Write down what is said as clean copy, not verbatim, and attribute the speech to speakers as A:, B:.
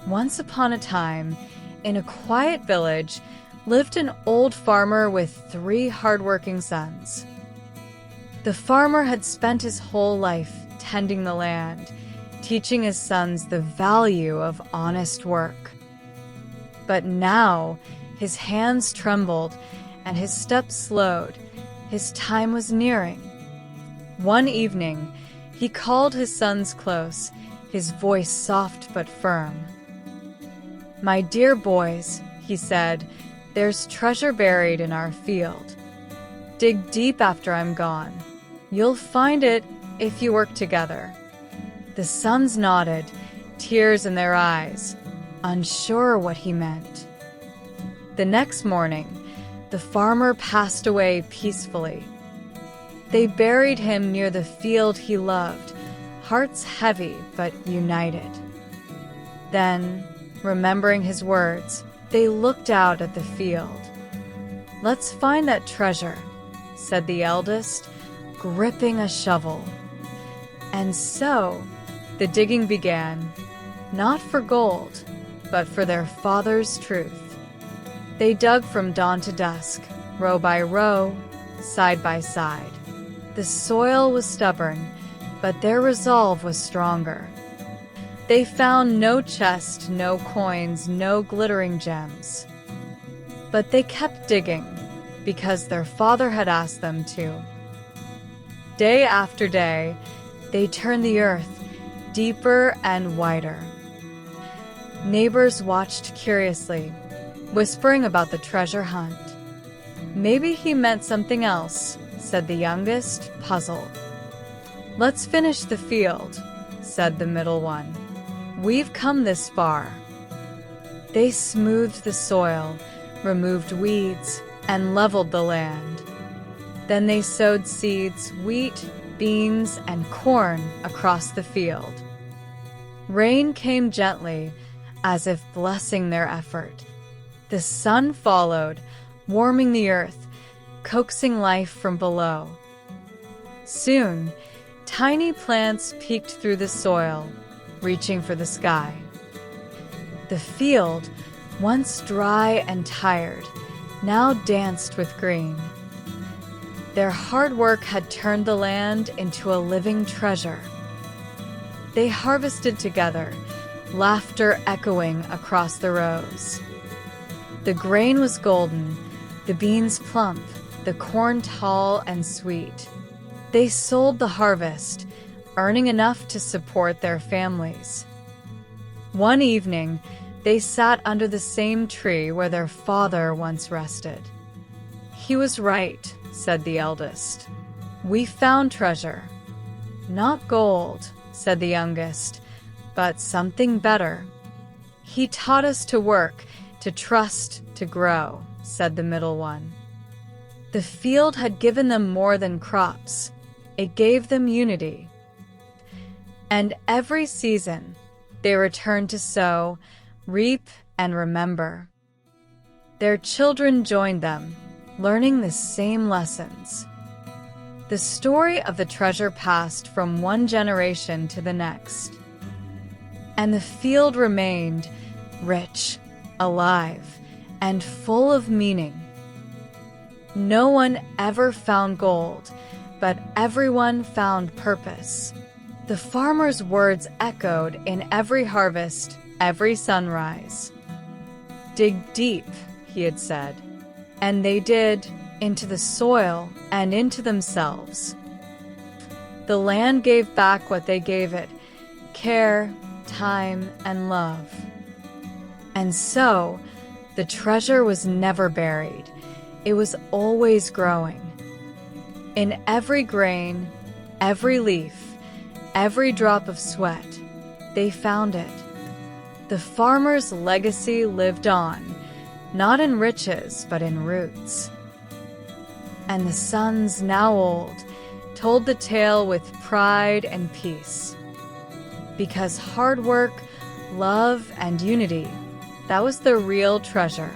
A: Once upon a time, in a quiet village, lived an old farmer with 3 hardworking sons. The farmer had spent his whole life tending the land, teaching his sons the value of honest work. But now, his hands trembled and his steps slowed. His time was nearing. One evening, he called his sons close, his voice soft but firm. "My dear boys," he said, "there's treasure buried in our field. Dig deep after I'm gone. You'll find it if you work together." The sons nodded, tears in their eyes, unsure what he meant. The next morning, the farmer passed away peacefully. They buried him near the field he loved, hearts heavy but united. Then, remembering his words, they looked out at the field. "Let's find that treasure," said the eldest, gripping a shovel. And so, the digging began, not for gold, but for their father's truth. They dug from dawn to dusk, row by row, side by side. The soil was stubborn, but their resolve was stronger. They found no chest, no coins, no glittering gems. But they kept digging, because their father had asked them to. Day after day, they turned the earth deeper and wider. Neighbors watched curiously, whispering about the treasure hunt. "Maybe he meant something else," said the youngest, puzzled. "Let's finish the field," said the middle one. "We've come this far." They smoothed the soil, removed weeds, and leveled the land. Then they sowed seeds, wheat, beans, and corn across the field. Rain came gently, as if blessing their effort. The sun followed, warming the earth, coaxing life from below. Soon, tiny plants peeked through the soil, reaching for the sky. The field, once dry and tired, now danced with green. Their hard work had turned the land into a living treasure. They harvested together, laughter echoing across the rows. The grain was golden, the beans plump, the corn tall and sweet. They sold the harvest, earning enough to support their families. One evening, they sat under the same tree where their father once rested. "He was right," said the eldest. "We found treasure." "Not gold," said the youngest, "but something better." "He taught us to work, to trust, to grow," said the middle one. The field had given them more than crops. It gave them unity. And every season, they returned to sow, reap, and remember. Their children joined them, learning the same lessons. The story of the treasure passed from one generation to the next. And the field remained rich, alive, and full of meaning. No one ever found gold, but everyone found purpose. The farmer's words echoed in every harvest, every sunrise. "Dig deep," he had said. And they did, into the soil and into themselves. The land gave back what they gave it, care, time, and love. And so, the treasure was never buried. It was always growing. In every grain, every leaf, every drop of sweat, they found it. The farmer's legacy lived on, not in riches, but in roots. And the sons, now old, told the tale with pride and peace. Because hard work, love, and unity, that was the real treasure.